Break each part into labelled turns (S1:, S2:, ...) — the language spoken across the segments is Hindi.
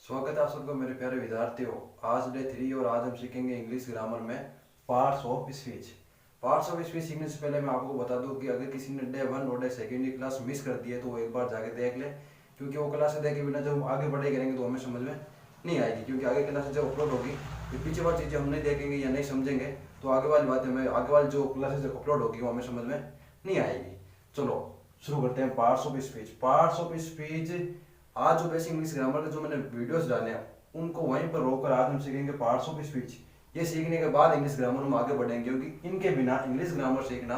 S1: स्वागत है आप सबको मेरे प्यारे विद्यार्थियों। आज डे 3 और आज हम सीखेंगे इंग्लिश ग्रामर में parts of speech. Parts of speech सीखने से पहले मैं आपको बता दूं कि अगर किसी ने डे 1 और डे 2 की क्लास मिस कर दी है तो वो एक बार जाके देख ले, क्योंकि वो क्लास देखे बिना जब हम आगे बढ़े करेंगे तो हमें समझ में नहीं आएगी। क्योंकि आगे क्लास जब अपलोड होगी तो पीछे वाली चीज़ें हम नहीं देखेंगे या नहीं समझेंगे तो आगे वाली बातें हमें आगे वाली जो क्लासेज अपलोड होगी वो हमें समझ में नहीं आएगी। चलो शुरू करते हैं parts of speech. Parts of speech आज जो बेसिक इंग्लिश ग्रामर के जो मैंने वीडियोस डाले हैं उनको वहीं पर रोककर आज हम सीखेंगे पार्ट्स ऑफ स्पीच। ये सीखने के बाद इंग्लिश ग्रामर में आगे बढ़ेंगे, क्योंकि इनके बिना इंग्लिश ग्रामर सीखना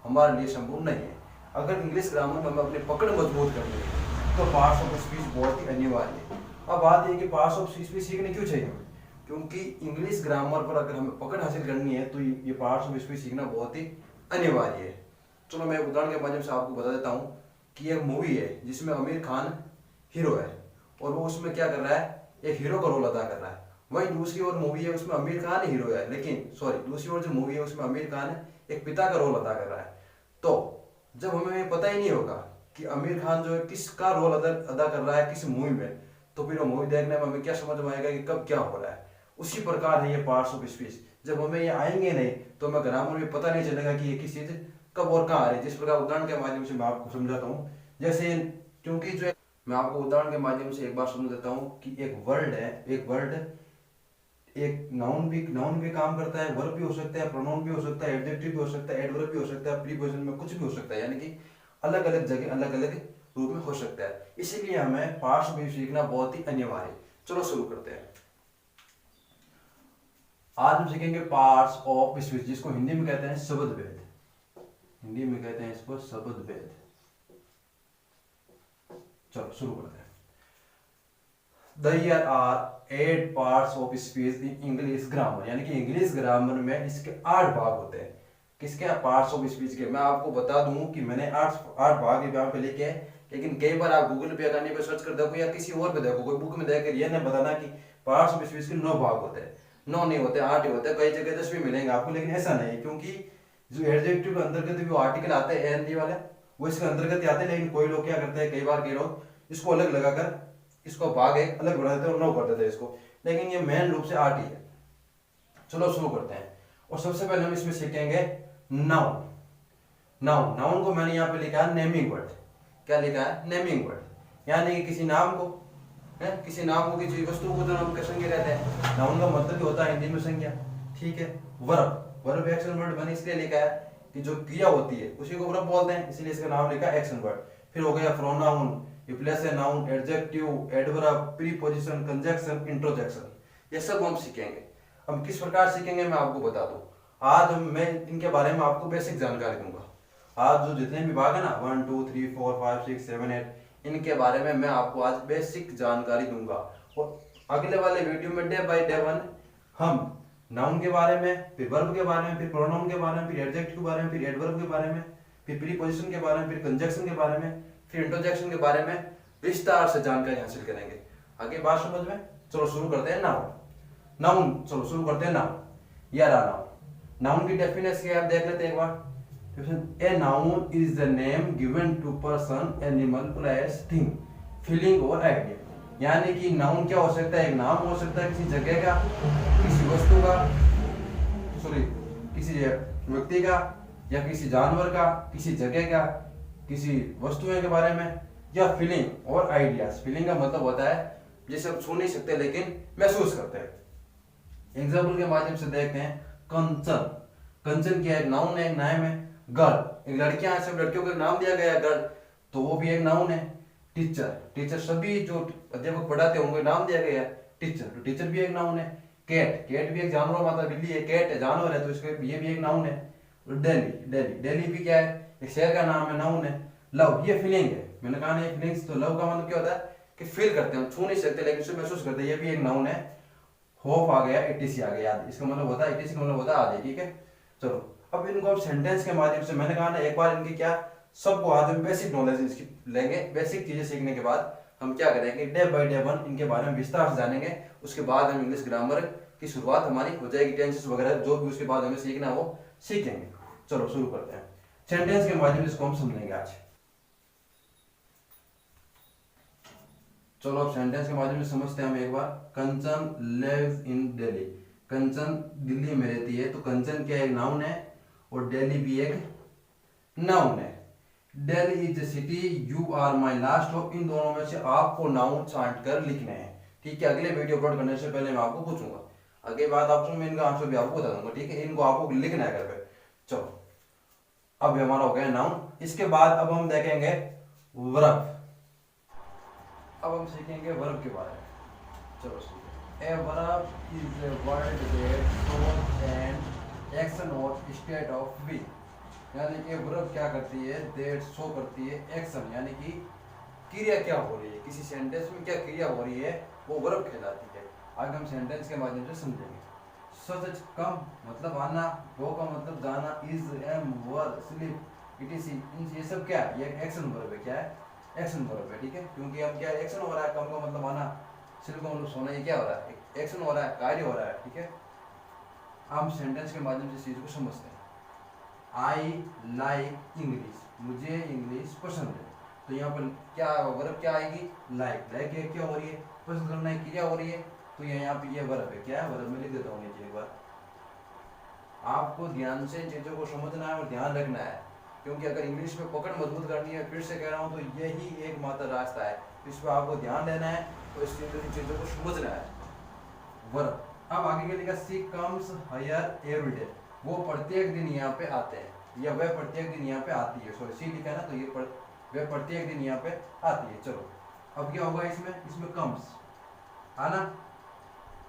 S1: हमारे लिए संभव नहीं है। अगर इंग्लिश ग्रामर में हमें अपनी पकड़ मजबूत करनी है तो पार्ट्स ऑफ स्पीच बहुत ही अनिवार्य है। अब बात यह कि पार्ट्स ऑफ स्पीच सीखने क्यों चाहिए हमें, क्योंकि इंग्लिश ग्रामर पर अगर हमें पकड़ हासिल करनी है तो ये पार्ट्स ऑफ स्पीच सीखना बहुत ही अनिवार्य है। चलो मैं उदाहरण के माध्यम से आपको बता देता हूँ कि एक मूवी है जिसमें आमिर खान हीरो है और वो उसमें क्या कर रहा है, एक हीरो का रोल अदा कर रहा है। वहीं दूसरी ओर मूवी है उसमें आमिर खान हीरो है, लेकिन दूसरी ओर जो मूवी है उसमें आमिर खान एक पिता का रोल अदा कर रहा है। तो जब हमें ये पता ही नहीं होगा कि आमिर खान जो है किसका रोल अदा कर रहा है किस मूवी में, तो फिर वो मूवी देखने में हमें क्या समझ में आएगा कि कब क्या हो रहा है। उसी प्रकार है ये पार्ट्स ऑफ स्पीच। जब हमें ये आएंगे नहीं तो हमें ग्रामर में पता नहीं चलेगा कि ये किस चीज कब और कहाँ आ रही है। जिस प्रकार उदाहरण के माध्यम से मैं आपको समझाता हूँ, जैसे क्योंकि जो मैं आपको उदाहरण के माध्यम से एक बार समझ देता हूँ कि एक वर्ड एक नाउन भी काम करता है, वर्ब भी हो सकता है, प्रोनाउन भी हो सकता है, एडजेक्टिव भी हो सकता है, एडवर्ब भी हो सकता है, प्रीपोजिशन में कुछ भी हो सकता है, यानी कि अलग अलग जगह अलग अलग रूप में हो सकता है। इसीलिए हमें पार्ट्स भी सीखना बहुत ही अनिवार्य है। चलो शुरू करते हैं। आज हम सीखेंगे पार्ट्स ऑफ स्पीच, जिसको हिंदी में कहते हैं शब्द भेद। हिंदी में कहते हैं इसको शब्द भेद। चलो शुरू करते हैं। There are 8 parts of speech in English grammar, यानी कि इंग्लिश ग्रामर में इसके 8 भाग होते हैं। किसके पार्ट्स ऑफ स्पीच के? मैं आपको बता दूं कि मैंने 8 भाग यहाँ पे लिखे हैं, लेकिन कई बार आप गूगल पे या पे सर्च कर देखो या किसी और पे देखो, कोई बुक में देखकर ये नहीं बताना कि पार्ट्स ऑफ स्पीच के 9 भाग होते हैं। 9 नहीं होते, 8 ही होते हैं। कई जगह 10 भी मिलेंगे आपको, लेकिन ऐसा नहीं है, क्योंकि जो एडजेक्टिव के अंतर्गत जो आर्टिकल आते हैं एन डी वाले वो इसके अंतर्गत आते हैं। लेकिन कोई लोग क्या करते हैं, कई लोग इसको अलग लगाकर इसको भाग एक अलग बना देते हैं और 9 कर देते हैं इसको, लेकिन ये मेन रूप से 8 ही है। चलो शुरू करते हैं। और सबसे पहले हम इसमें सीखेंगे नाउन। नाउन को मैंने यहाँ पे लिखा है नेमिंग वर्ड। क्या लिखा है? नेमिंग वर्ड, यानी कि किसी नाम को किसी वस्तु को जो नाम के संज्ञा रहते हैं। नाउन का मतलब भी होता है हिंदी में संज्ञा, ठीक है। वर्ब एक्शन वर्ड मैंने इसलिए लिखा है कि जो क्रिया होती है उसी को वर्ब बोलते हैं, इसलिए इसका नाम लिखा है एक्शन वर्ड। फिर हो गया pronoun, replace a noun, adjective, adverb, preposition, conjunction, introjection, ये सब हम सीखेंगे। हम किस प्रकार सीखेंगे मैं आपको बता दूं। आज मैं इनके बारे में आपको बेसिक जानकारी दूंगा। आज जो जितने भी भाग है ना 1 2 3 4 5 6 7 8, इनके बारे में मैं आपको आज बेसिक जानकारी दूंगा। और अगले वाले वीडियो में डे बाय डे 1 हम नाउन के बारे में, फिर वर्ब के बारे में, फिर प्रोनाउन के बारे में, फिर एडजेक्टिव के बारे में, फिर एडवर्ब के बारे में, फिर प्रीपोजिशन के बारे में, फिर कंजंक्शन के बारे में, फिर इंट्रोजेक्शन के बारे में विस्तार से जानकारी हासिल करेंगे। आगे बात समझ में? चलो शुरू करते हैं नाउन। चलो शुरू करते हैं नाउन। यार नाउन की डेफिनेशन क्या है आप देख लेते हैं एक बार। A noun is the name given to person, animal, place, thing, feeling और आइडिया। यानी कि नाउन क्या हो सकता है? एक नाम हो सकता है किसी जगह का, किसी वस्तु का, किसी व्यक्ति का, या किसी जानवर का, किसी जगह का, किसी वस्तुओं के बारे में, या फीलिंग और आइडियाज। फीलिंग का मतलब होता है जिसे हम छू नहीं सकते लेकिन महसूस करते हैं। एग्जाम्पल के माध्यम से देखते हैं। कंचन क्या है? एक नाउन है, एक नाम है। गर्ल, एक लड़कियां हैं, सब लड़कियों को नाम दिया गया है गर्ल, तो वो भी एक नाउन है। टीचर सभी जो अध्यापक पढ़ाते हैं उनको नाम दिया गया है टीचर, तो टीचर भी एक नाउन है। कैट भी एक जानवर, मतलब बिल्ली है, कैट है, जानवर है, तो इसका ये भी एक नाउन है। डेली भी क्या है? एक शहर का नाम है, नाउन है। लव, ये फीलिंग है, मैंने कहा नहीं फीलिंग्स, तो लव का मतलब क्या होता है कि फील करते हैं, हम छू नहीं सकते लेकिन उसे महसूस करते हैं, ये भी एक नाउन है। होप आ गया, एटीसी आ गया, इसका मतलब होता है एटीसी का मतलब होता है आधे, ठीक है। चलो अब इनको हम सेंटेंस के माध्यम से, मैंने कहा ना एक बार इनकी क्या सबको आज हम बेसिक नॉलेज इसकी लेंगे। बेसिक चीजें सीखने के बाद हम क्या करेंगे, डे बाय डे 1 इनके बारे में विस्तार से जानेंगे। उसके बाद हम इंग्लिश ग्रामर की शुरुआत हमारी हो जाएगी, टेंसेस वगैरह जो भी उसके बाद हमें सीखना है वो सीखेंगे। चलो शुरू करते हैं। सेंटेंस के माध्यम से इसको हम समझेंगे आज। चलो अब सेंटेंस के माध्यम से समझते हैं हम एक बार। कंचन लिव्स इन दिल्ली। कंचन दिल्ली में रहती है, तो कंचन क्या एक नाउन है और दिल्ली भी एक नाउन है। Delhi is the city, you are my last hope. इन दोनों में से आपको नाउन छांट कर लिखने हैं, ठीक है। अगले वीडियो अपलोड करने से पहले मैं आपको पूछूंगा, अगली बात ऑप्शन में इनका आंसर भी आपको बता दूंगा, ठीक है। इनको आपको लिखना है घर पे। चलो अब ये हमारा हो गया नाउन। इसके बाद अब हम देखेंगे वर्ब। अब हम सीखेंगे वर्ब के बारे में। चलो सीखें। A verb is a word that shows an action और स्टेट ऑफ बी। यानी कि वर्ब क्या करती है, दैट शो करती है एक्शन, यानी कि क्रिया क्या हो रही है, किसी सेंटेंस में क्या क्रिया हो रही है, वो वर्ब कहलाती है। आगे हम सेंटेंस के माध्यम से समझेंगे। सच कम मतलब आना, गो का मतलब जाना, is am were sleep it is, ये सब क्या है, ये एक्शन वर्ब है। क्या है, एक्शन वर्ब है, ठीक है। क्योंकि अब क्या एक्शन हो रहा है, कम का मतलब आना, स्लीप का मतलब सोना, ये क्या हो रहा है, एक्शन हो रहा है, कार्य हो रहा है, ठीक है। हम सेंटेंस के माध्यम से इस चीज को समझते हैं। आई लाइक इंग्लिश, मुझे इंग्लिश पसंद है। तो यहाँ पर क्या वर्ब क्या आएगी, लाइक। लाइक क्या हो रही है, पसंद करना है, क्रिया हो रही है, तो यहाँ पे ये वर्ब है। क्या है, वर्ब में लिख देता हूँ नीचे एक बार। आपको ध्यान से चीजों को समझना है और ध्यान रखना है, क्योंकि अगर इंग्लिश में पकड़ मजबूत करनी है, फिर से कह रहा हूँ, तो यही एकमात्र रास्ता है। इस पर आपको ध्यान देना है और इस चीजों को समझना है। वर्ब। अब आगे के लिखा सी कम्स हियर एवरी डे, वो प्रत्येक दिन यहाँ पे आते हैं, या वह प्रत्येक दिन यहाँ पे आती है। सॉरी सी लिखा है ना, तो ये वह प्रत्येक दिन यहाँ पे आती है। चलो अब क्या होगा इसमें, इसमें कम्स आना,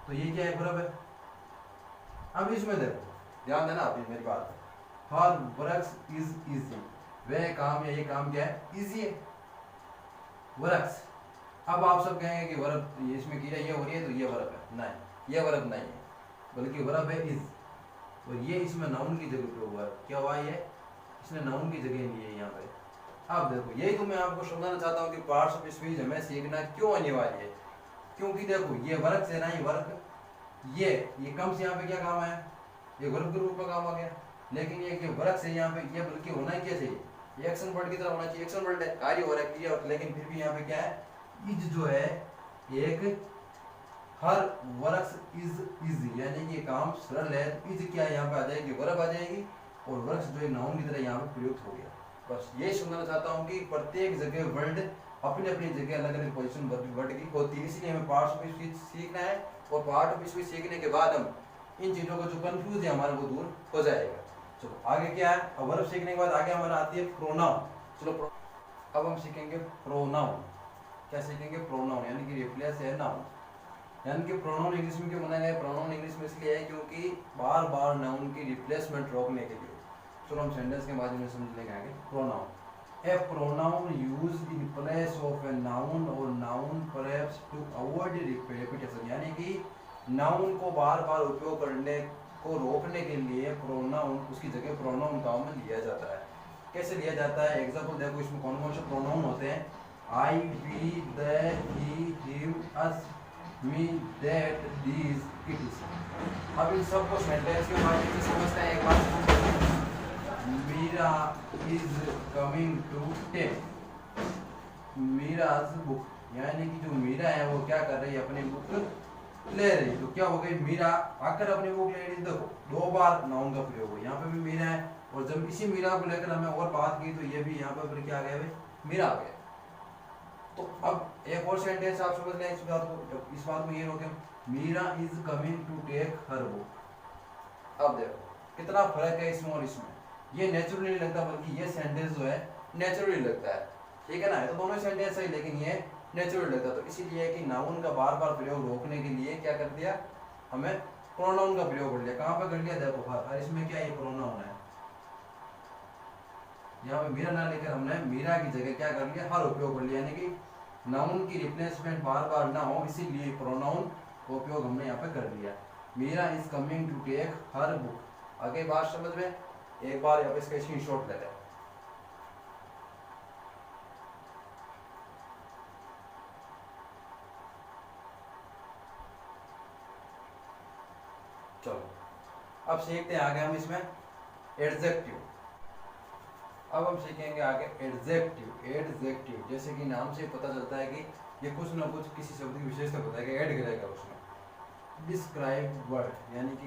S1: तो ये क्या है, वर्ब है। अब इसमें देखो, ध्यान देना आप मेरी बात पे। हर वर्क्स इज इजी, वह काम या ये काम क्या है, इजी है, वर्क्स। अब आप सब कहेंगे कि वर्ब इसमें क्रिया ये हो रही है, तो ये वर्ब है। नहीं, ये वर्ब नहीं है, बल्कि वर्ब है इज, और ये इसमें नाउन की जगह पे हुआ है। क्या हुआ, ये इसने नाउन की जगह ली है यहाँ पे। अब देखो, यही तो मैं आपको समझाना चाहता हूँ कि पार्ट्स ऑफ स्पीच हमें सीखना क्यों अनिवार्य है। क्योंकि देखो ये वर्क से ना, ये वर्क, ये कम से यहाँ पे क्या काम है, ये वर्ब के रूप में काम आ गया। लेकिन ये वर्क से यहाँ पे ये बल्कि होना ही क्या चाहिए, ये एक्शन वर्ड की तरह होना चाहिए। एक्शन वर्ड है, कार्य हो रहा है, क्रिया, लेकिन फिर भी यहाँ पे क्या है, इज जो है एक, हर वर्क्स इज इजी, यानी कि काम सरल है। इज क्या यहाँ पे आ जाएगी, वर्ब आ जाएगी, और वर्क्स जो है नाउन की तरह यहाँ पे प्रयुक्त हो गया। बस ये समझना चाहता हूँ कि प्रत्येक जगह वर्ड अपनी अपनी जगह अलग अलग पोजीशन वर्ड की होती है, इसलिए हमें पार्ट्स ऑफ स्पीच सीखना है। और पार्ट ऑफ स्पीच सीखने के बाद हम इन चीजों को जो कंफ्यूज है हमारा, वो दूर हो जाएगा। चलो आगे क्या है, अब वर्ब सीखने के बाद आगे हमारा आती है प्रोनाउन। चलो अब हम सीखेंगे प्रोनाउन। क्या सीखेंगे, प्रोनाउन, यानी कि रिप्लेस है नाउन। यानी कि प्रोनाउन इंग्लिश में क्यों बनाया गया, प्रोनाउन इंग्लिश में इसलिए है क्योंकि बार बार नाउन की रिप्लेसमेंट रोकने के लिए। चलो हम सेंटेंस के माध्यम से समझ लेंगे आगे। Pronoun, a pronoun used in place of a noun और noun perhaps to avoid repetition, यानी कि नाउन को बार बार उपयोग करने को रोकने के लिए प्रोनाउन, उसकी जगह प्रोनाउन काम में लिया जाता है। कैसे लिया जाता है, एग्जांपल देखो, इसमें कौन कौन से प्रोनाउन होते हैं, I, we, they, he, him, us, me, that, these, it is. अब इन सबको सेंटेंस के माध्यम से समझते हैं। एक बात, Meera is coming to take Meera's book, यानी कि जो मीरा है वो क्या कर रही है, अपनी बुक ले रही। तो क्या हो गई, मीरा आकर अपनी बुक ले रही। देखो दो बार नाउन का प्रयोग हुआ, यहाँ पे भी मीरा है, और जब इसी मीरा को लेकर हमें और बात की, तो ये भी यहाँ पर क्या आ गया भाई, मीरा आ गया। तो अब एक और सेंटेंस आप समझ लें इस बात को ये रोके, Meera is coming to take her book. अब देखो कितना फर्क है इसमें और इसमें, ये नेचुरली नहीं लगता, बल्कि ये सेंटेंस जो है नेचुरली लगता है, ठीक है ना। तो दोनों सेंटेंस है, लेकिन ये नेचुरली लगता है। तो इसीलिए कि नाउन का बार बार प्रयोग रोकने के लिए क्या कर दिया, हमें प्रोनाउन का प्रयोग कर लिया। कहाँ पर कर लिया, देखो हर, इसमें क्या ये प्रोनाउन है, यहाँ पे मीरा ना लेकर हमने मीरा की जगह क्या कर लिया, हर उपयोग कर लिया, यानी कि नाउन की रिप्लेसमेंट बार बार ना हो, इसीलिए प्रोनाउन का उपयोग हमने यहाँ पे कर लिया। Meera is coming to take her book. आगे बात समझ में, एक बार यहाँ पे इसका स्क्रीनशॉट ले लें। चलो अब सीखते हैं आगे हम इसमें एडजेक्टिव। अब हम सीखेंगे आगे एडजेक्टिव। एडजेक्टिव जैसे कि नाम से पता चलता है कि ये कुछ ना कुछ किसी शब्द की विशेषता बताएगा, ऐड करेगा उसमें। डिस्क्राइब वर्ड यानी कि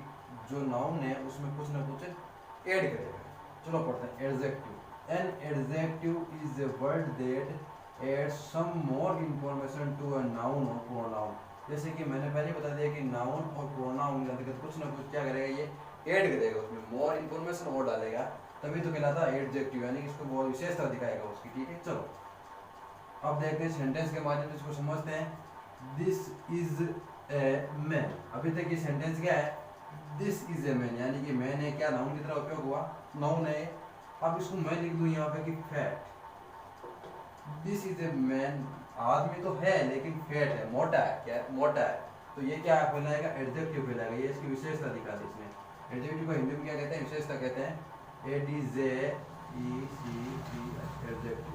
S1: जो नाउन है उसमें कुछ ना कुछ ऐड करेगा। चलो पढ़ते हैं adjective. An adjective is a word that adds some more information to a noun और प्रोनाउन। जैसे कि मैंने पहले बता दिया कि नाउन और प्रोनाउन के अंतर्गत कुछ ना कुछ क्या करेगा, ये ऐड करेगा, उसमें मोर इंफॉर्मेशन और डालेगा, तभी तो कहलाता है एडजेक्टिव, यानी कि इसको बहुत विशेषता दिखाएगा उसकी। ठीक है, चलो अब देखते हैं सेंटेंस के माध्यम से इसको समझते हैं। This is a man. अभी तक ये सेंटेंस क्या है, दिस इज ए मैन, यानी कि मैन है क्या, नाउन की तरह उपयोग हुआ, नाउन है। अब इसको मैं लिख दूं यहाँ पे कि fat. This is a man, आदमी तो है लेकिन फैट है, मोटा है, क्या है, मोटा है, तो ये क्या कहलाएगा, एडजेक्टिव कहलाएगा। ये इसकी विशेषता दिखा दी इसने। एडजेक्टिव को हिंदी में क्या कहते हैं, विशेषता कहते हैं। एडजेक्टिव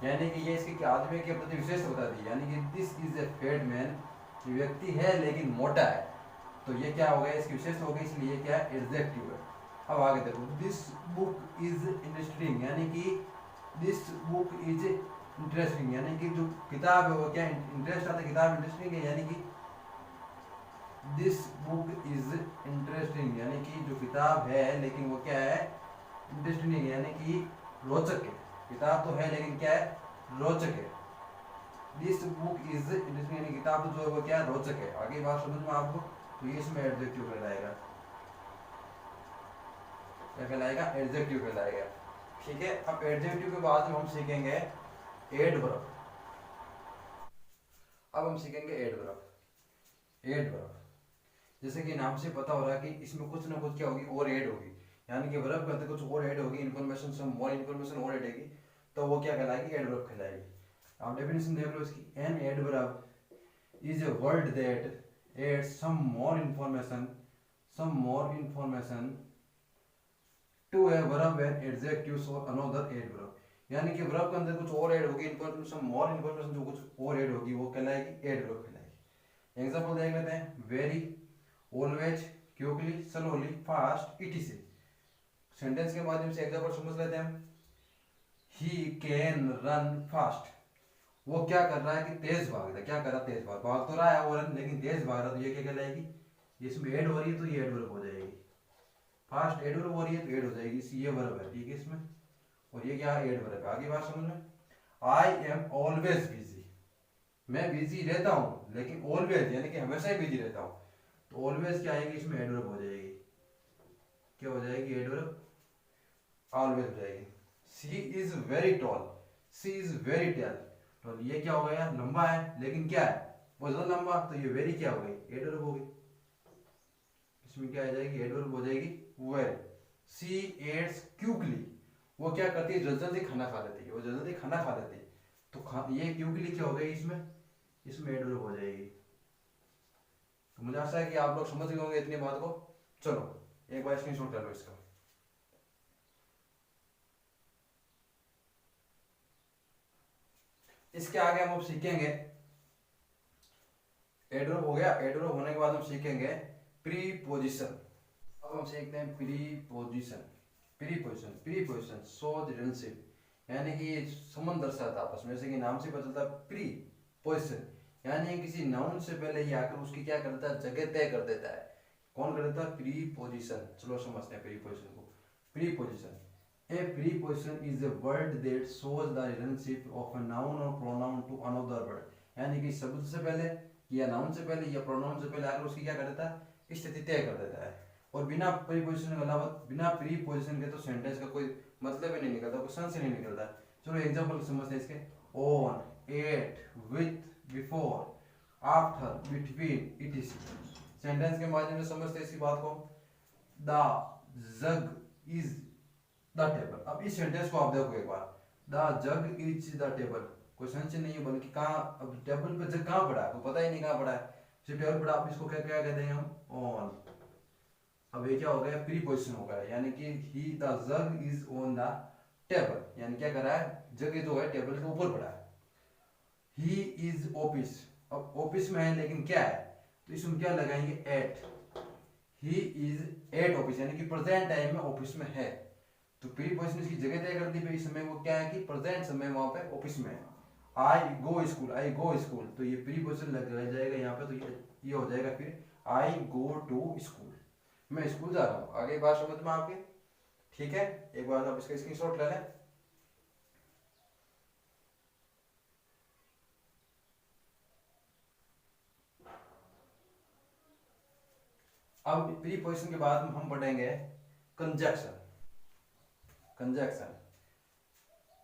S1: यानी कि ये इसके आदमी के प्रति विशेषता बता दी, यानी कि this is a fat man, ये व्यक्ति है लेकिन मोटा है, तो ये क्या हो गया, इसकी विशेषता हो गई, इसलिए क्या है, एडजेक्टिव है। अब आगे देखो, दिस बुक इज इंटरेस्टिंग, यानी कि दिस बुक इज इंटरेस्टिंग, यानी कि जो किताब है वो क्या, इंटरेस्ट आता है, किताब इंटरेस्टिंग है, यानी कि दिस बुक इज इंटरेस्टिंग, यानी कि जो किताब है लेकिन वो क्या है, इंटरेस्टिंग है, यानी कि रोचक है। किताब तो है लेकिन क्या है, रोचक है। दिस बुक इज इंटरेस्टिंग, यानी किताब तो जो है वो क्या है, रोचक है। आगे बात समझ में आपको, तो ये इसमें एडजेक्टिव कहलाएगा, क्या कहलाएगा, एडजेक्टिव कहलाएगा। ठीक है, अब एडजेक्टिव के बाद हम सीखेंगे एडवर्ब। अब हम सीखेंगे एडवर्ब। एडवर्ब जैसे कि नाम से पता हो रहा है कि इसमें कुछ ना कुछ क्या होगी, और ऐड होगी, यानी कि वर्ब के अंदर कुछ और ऐड होगी, इन्फॉर्मेशन सम मोर इन्फॉर्मेशन और ऐड होगी, तो वो क्या कहलाएगी, एडवर्ब कहलाएगी। आप डेफिनेशन देख लो इसकी। An adverb is a word that adds some more information to a verb and adjectives और अनदर एडवर्ब, यानी कि वर्ब के अंदर कुछ और ऐड होगी, इन्फॉर्मेशन मोर इन्फॉर्मेशन जो कुछ और ऐड होगी वो कहलाएगी, एडवर्ब कहलाएगी। एग्जांपल देख लेते हैं, very, always, quickly, slowly, fast, etc.. Sentence के माध्यम से एग्जांपल समझ लेते हैं हम। ही कैन रन फास्ट, वो क्या कर रहा है कि तेज भाग रहा है, क्या कर रहा है, तेज भाग तो रहा है वो रन, लेकिन तेज भाग रहा है, तो ये क्या कहलाएगी, इसमें ऐड हो रही है तो ये एडवर्ब हो जाएगी। फास्ट एडवर्ब हो रही है तो ऐड हो जाएगी, ये वर्ब है, ठीक है इसमें, और ये क्या है, एडवर्ब है। आगे बात समझ में। आई एम ऑलवेज बिजी, मैं बिजी रहता हूँ, लेकिन ऑलवेज यानी कि हमेशा ही बिजी रहता हूँ, तो ऑलवेज क्या आएगी, इसमें एडवर्ब हो जाएगी, क्या हो जाएगी, एडवर्ब ऑलवेज हो जाएगी। She is very tall, she is very tall, ये क्या हो गया, लंबा है, लेकिन क्या है, बहुत ज्यादा लंबा, तो ये वेरी क्या हो गई, एडवर्ब हो गई, इसमें क्या आ जाएगी, एडवर्ब हो जाएगी, वेल। सी एट्स क्विकली, वो क्या करती है, जल्दी जल्दी खाना खा लेती है, वो जल्दी खाना खा लेती है, तो ये क्विकली क्या हो गई, इसमें एडवर्ब हो जाएगी। तो मुझे आशा है कि आप लोग समझ गए होंगे इतनी बात को। चलो एक बार स्क्रीनशॉट कर लो इसका। इसके आगे हम अब सीखेंगे, एडवर्ब हो गया, एडवर्ब होने के बाद हम सीखेंगे प्रीपोजिशन। अब हम सीखते हैं प्रीपोजिशन। प्रीपोजिशन शोज रिलेशनशिप, यानी कि संबंध दर्शाता है आपस में, जैसे कि नाम से पता चलता है प्रीपोजिशन, यानी किसी नाउन से पहले ही आकर उसकी क्या कर देता है, जगह तय कर देता है। कौन कर देता है, प्रीपोजिशन। चलो समझते हैं प्रीपोजिशन को। Preposition, A preposition is a word that shows the relationship of a noun और प्रोनाउन टू अनदर वर्ड, यानी कि शब्द से पहले या नाउन से पहले या प्रोनाउन से पहले आकर उसकी क्या कर देता है, स्थिति तय कर देता है। और बिना प्रीपोजिशन के अलावा, बिना प्रीपोजिशन के तो सेंटेंस का कोई मतलब ही नहीं निकलता, कोई सेंस ही नहीं निकलता। चलो एग्जांपल समझते हैं इसके। On, at, with, before, after, बिटवीन, इटीसी। सेंटेंस के माध्यम से समझते हैं इसी बात को। The jug is the table. अब इस सेंटेंस को आप देखो एक बार, the jug is the table, कोई सेंस नहीं है, बल्कि कहाँ, अब टेबल पे जग कहाँ पड़ा है, तो पता ही नहीं कहाँ पड़ा है, सिर्फ टेबल पड़ा। अब इसको क्या क्या कहते हैं हम, ऑन। अब ये क्या हो गया, प्रीपोजिशन हो गया, यानी कि ही the jug is on the table, यानी क्या कर रहा है, जग जो है टेबल के ऊपर पड़ा है। ही इज ऑफिस, अब ऑफिस में है लेकिन क्या है, तो इसमें क्या लगाएंगे, at. He is at office, यानी कि प्रेजेंट टाइम में ऑफिस में है, तो प्रीपोजिशन इसकी जगह तय कर दी, इस समय वो क्या है कि प्रेजेंट समय वहां पे ऑफिस में है। आई गो स्कूल, आई गो स्कूल, तो ये प्रीपोजिशन लग जाएगा यहाँ पे, तो ये हो जाएगा फिर आई गो टू स्कूल, मैं स्कूल जा रहा हूँ। आगे बात समझ में आपके, ठीक है। एक बार आप इसका स्क्रीनशॉट ले लें। अब प्रीपोजिशन के बाद हम पढ़ेंगे conjunction. Conjunction,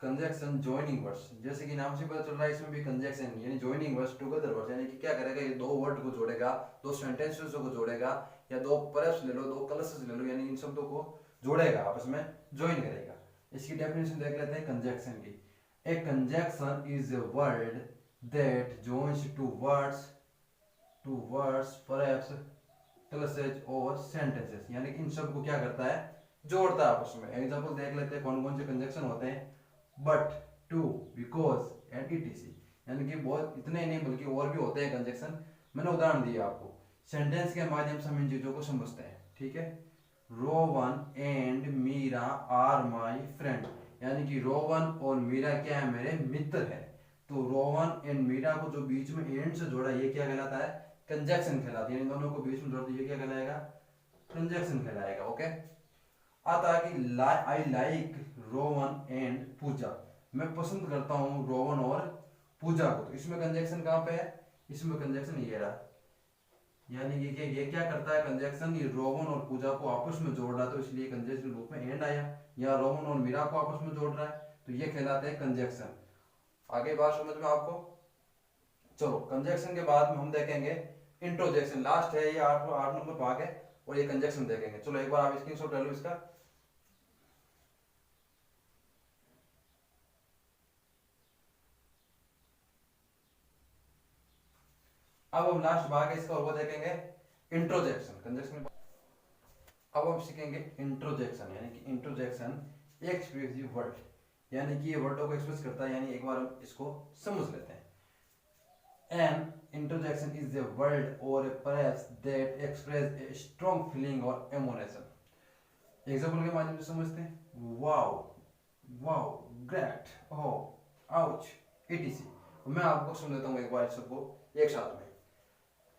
S1: conjunction joining words, जैसे कि नाम से पता चल रहा है इसमें भी कंजक्शन यानी जॉइनिंग वर्ड्स टुगेदर वर्ड्स, यानी कि क्या करेगा, ये दो वर्ड को जोड़ेगा, दो सेंटेंसेस को जोड़ेगा, या दो पर्ब्स ले लो, दो क्लासेस ले लो, यानी इन शब्दों को जोड़ेगा, आपस में ज्वाइन करेगा। इसकी डेफिनेशन देख लेते हैं कंजक्शन की। A conjunction is a word that joins two words phrases clauses और सेंटेंसेस, यानी कि इन सब को क्या करता है, जोड़ता है आपस में। एग्जांपल देख लेते हैं कौन कौन से कंजक्शन होते हैं। But, to, because and etc, यानी कि बहुत इतने नहीं बल्कि और भी होते हैं कंजक्शन, मैंने उदाहरण दिया आपको। सेंटेंस के माध्यम से हम इन चीजों को समझते हैं, ठीक है। Rowan and Meera are my friend, यानी कि रोवन और मीरा क्या है, मेरे मित्र है। तो रोवन एंड मीरा को जो बीच में एंड से जोड़ा, ये क्या कहलाता है, कंजक्शन कहलाता है। इन दोनों को बीच में जोड़ दिया, क्या कहलाएगा, कंजक्शन कहलाएगा। ओके। आता है कि आई लाइक रोवन एंड पूजा, मैं पसंद करता हूं रोवन और पूजा को, तो इसमें कंजक्शन कहां पे है, इसमें कंजक्शन ये रहा, यानी ये क्या करता है कंजक्शन, ये रोवन और पूजा को आपस में जोड़ रहा है, तो इसलिए कंजक्शन रूप में एंड आया, या रोवन और मीरा को आपस में जोड़ रहा है, तो ये कहलाते हैं कंजक्शन। आगे बात समझ में आपको। चलो, कंजक्शन के बाद में हम देखेंगे इंट्रोजेक्शन, लास्ट है ये 8 नंबर भाग है, और ये कंजक्शन देखेंगे। चलो एक बार आप स्क्रीनशॉट ले लो इसका। अब हम लास्ट भाग है इसका, और वो देखेंगे इंट्रोजेक्शन। कंजक्शन अब हम सीखेंगे इंट्रोजेक्शन, यानी कि इंट्रोजेक्शन एक एक्सप्रेसिव वर्ड, यानी कि ये वर्डों को एक्सप्रेस करता है, यानी एक बार हम इसको समझ लेते हैं। An interjection is a word or a phrase that express a strong feeling or emotion. Example के माध्यम से समझते हैं। वाओ, वाओ, ग्रेट, ओह, आउच, इटीसी। मैं आपको सुन लेता हूँ एक बार सबको एक साथ में।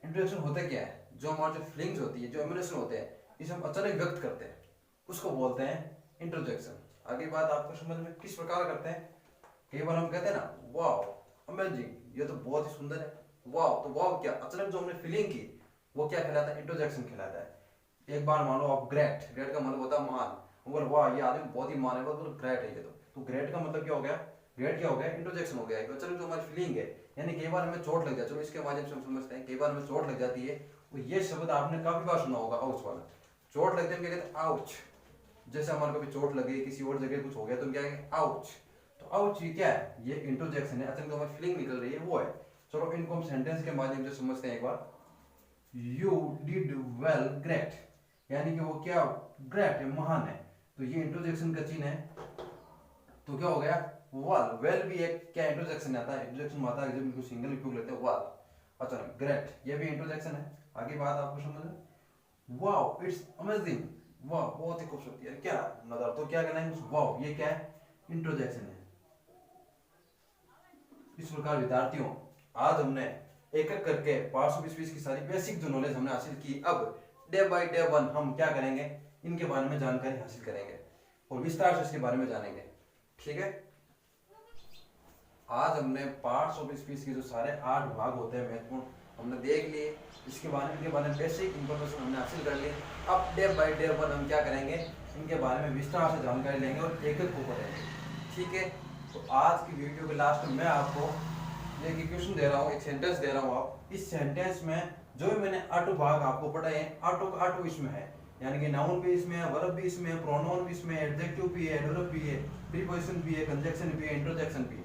S1: इंट्रोडक्शन होता क्या है, जो हमारी जो फीलिंग्स होती है, जो इमोशन होते हैं, इसे हम अचानक व्यक्त करते हैं, उसको बोलते हैं इंट्रोडक्शन। आगे बात आपको समझ में किस प्रकार करते हैं। कई बार हम कहते हैं ना, वाओ, अमेजिंग, ये तो बहुत ही सुंदर है, वाओ, तो वाओ क्या, अचानक जो हमने फीलिंग की, वो क्या कहलाता है, इंट्रोडक्शन कहलाता है। एक बार मान लो आप ग्रेट, ग्रेट का मतलब होता है महान, हम बोले वाह ये आदमी बहुत ही महान है, बहुत ग्रेट है ये, तो ग्रेट का मतलब क्या हो गया, ग्रेट क्या हो गया, इंट्रोडक्शन हो गया। अचानक जो हमारी फीलिंग है, यानी कई बार हमें चोट लग जाती है, चलो इसके माध्यम से हम समझते हैं, कई बार हमें चोट लग जाती है, तो ये शब्द आपने काफी बार सुना होगा, आउच वाला। चोट लगते हैं क्या कहते हैं, आउच। जैसे हमारे कभी चोट लगी, किसी और जगह कुछ हो गया, तो हम क्या कहेंगे, आउच। तो आउच ये क्या है, ये इंट्रोजेक्शन है, अचानक हमारी फीलिंग निकल रही है, वो है। चलो इनको हम सेंटेंस के माध्यम से समझते हैं एक बार। यू डिड वेल, ग्रेट, यानी कि वो क्या, ग्रेट है, महान है, तो ये इंट्रोजेक्शन का चिन्ह है, तो क्या हो गया, वाल। वेल भी एक क्या इंट्रोजेक्शन आता है, इंट्रोजेक्शन आता है जब इनको सिंगल उपयोग लेते हैं, वाल। अच्छा, ग्रेट ये भी इंट्रोजेक्शन है। आगे बात आपको समझ में। वाओ, इट्स अमेजिंग, वाह बहुत ही खूबसूरत है, क्या नजर, तो क्या कहना है, वाओ ये क्या है, इंट्रोजेक्शन है। इस प्रकार विद्यार्थियों, आज हमने एक एक करके पार्ट्स ऑफ स्पीच की सारी बेसिक जो नॉलेज हमने हासिल की, अब डे बाय डे वन हम क्या करेंगे, इनके बारे में जानकारी हासिल करेंगे और विस्तार से इसके बारे में जानेंगे, ठीक है। आज हमने पार्ट्स ऑफ स्पीच के जो सारे 8 भाग होते हैं महत्वपूर्ण, हमने देख लिए, इसके बारे में बेसिक इंफॉर्मेशन हमने हासिल कर ली। अब डे बाय डे वन हम क्या करेंगे, इनके बारे में विस्तार से जानकारी लेंगे और एक एक को पढ़ेंगे, ठीक है। तो आज की वीडियो के लास्ट में मैं आपको एक क्वेश्चन दे रहा हूँ, एक सेंटेंस दे रहा हूँ। आप इस सेंटेंस में जो भी मैंने 8 भाग आपको पढ़ाए हैं, 8 इसमें है, यानी कि नाउन भी इसमें है, वर्ब भी इसमें है, प्रोनाउन भी इसमें है, एडजेक्टिव भी है, एडवर्ब भी है, प्रीपोजिशन भी है, कंजक्शन भी है, इंट्रोजेक्शन भी है।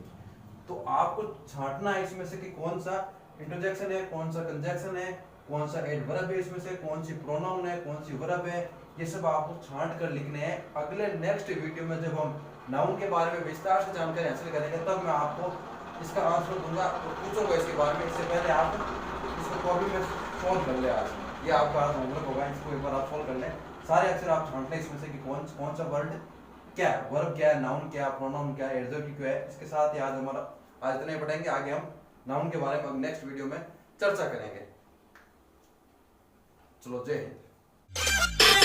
S1: तो आपको छांटना है इसमें से कि कौन सा इंट्रोजेक्शन है, कौन सा कंजक्शन है, कौन सा एडवर्ब है, इसमें से कौन सी प्रोनाउन है, कौन सी वर्ब है, ये सब आपको छांट कर लिखने हैं। अगले नेक्स्ट वीडियो में जब हम नाउन के बारे में विस्तार से जानकारी हासिल करेंगे, तब मैं आपको इसका आंसर दूंगा और पूछूंगा इसके बारे में। इससे पहले आप इसको प्रॉब्लम में सॉल्व कर ले आज, ये आपका आज होमवर्क होगा, इसको एक बार आप सॉल्व कर लें। सारे अक्षर आप छांट लें इसमें से कि कौन सा वर्ड क्या है, वर्ब क्या है, नाउन क्या है, प्रोनाउन क्या है, एडजेक्टिव क्या है। इसके साथ ही आज हमारा आज इतना ही पढ़ेंगे, आगे हम नाउन के बारे में नेक्स्ट वीडियो में चर्चा करेंगे। चलो, जय हिंद।